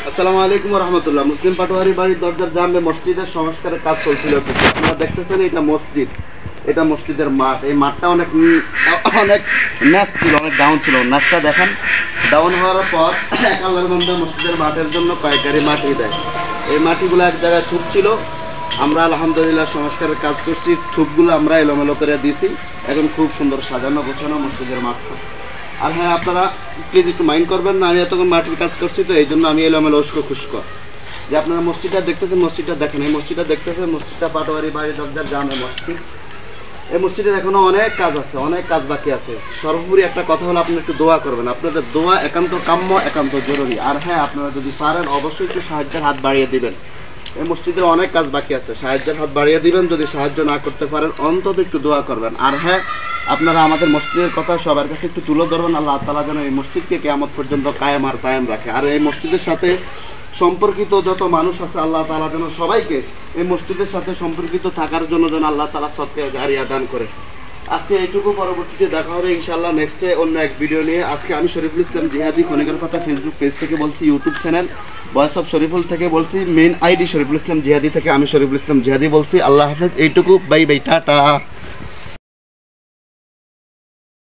আসসালামু আলাইকুম ওয়া রাহমাতুল্লাহ। মুসলিম পাটোয়ারি বাড়ির দরজার জামে মসজিদের সংস্কারের কাজ চলছিল। আপনারা দেখতেছেন এটা মসজিদ, এটা মসজিদের মাঠ। এই মাঠটা অনেক ন্যাচ ছিল, অনেক ডাউন ছিল। নাচটা দেখেন, ডাউন হওয়ার পর এক আল্লাহর বান্দা মসজিদের মাঠের জন্য কয়েকগাড়ি মাটি দেয়। এই মাটিগুলো এক জায়গায় থুপ ছিল, আমরা আলহামদুলিল্লাহ সংস্কারের কাজ করছি। থুপগুলো আমরা এলোমেলো করে দিয়েছি। এখন খুব সুন্দর সাজানো গোছানো মসজিদের মাঠটা। আর হ্যাঁ, আপনারা প্লিজ একটু মাইন্ড করবেন না, আমি এতক্ষণ মাটির কাজ করছি তো এই জন্য আমি এলোমেলো উস্কো খুস্কো। যে আপনারা মসজিদটা দেখতেছেন, মসজিদটা দেখেন, এই মসজিদটা দেখতেছেন, মসজিদটা পাটোয়ারি বাড়ি দরজার জামে মসজিদ। এই মসজিদের এখনো অনেক কাজ আছে, অনেক কাজ বাকি আছে। সর্বোপরি একটা কথা হলো, আপনারা একটু দোয়া করবেন। আপনাদের দোয়া একান্ত কাম্য, একান্ত জরুরি। আর হ্যাঁ, আপনারা যদি পারেন অবশ্যই একটু সাহায্যের হাত বাড়িয়ে দিবেন। এই মসজিদের অনেক কাজ বাকি আছে, সাহায্যের হাত বাড়িয়ে দিবেন। যদি সাহায্য না করতে পারেন অন্তত একটু দোয়া করবেন। আর হ্যাঁ, আপনারা আমাদের মসজিদের কথা সবার কাছে একটু তুলে ধরবেন। আল্লাহ তাআলা যেন এই মসজিদকে কিয়ামত পর্যন্ত কায়েম আর কায়েম রাখে। আর এই মসজিদের সাথে সম্পর্কিত যত মানুষ আছে আল্লাহ তাআলা যেন সবাইকে এই মসজিদের সাথে সম্পর্কিত থাকার জন্য যেন আল্লাহ তাআলা সদকা জারিয়া দান করে। আজকে এইটুকু, পরবর্তীতে দেখা হবে ইনশাআল্লাহ নেক্সটে অন্য এক ভিডিও নিয়ে। আজকে আমি শরীফুল ইসলাম জিহাদি খনিকের কথা ফেসবুক পেজ থেকে বলছি, YouTube channel voice of Shariful থেকে বলছি, মেইন আইডি শরীফুল ইসলাম জিহাদি থেকে আমি শরীফুল ইসলাম জিহাদি বলছি। আল্লাহ হাফেজ, এইটুকু, বাই বাই, টাটা।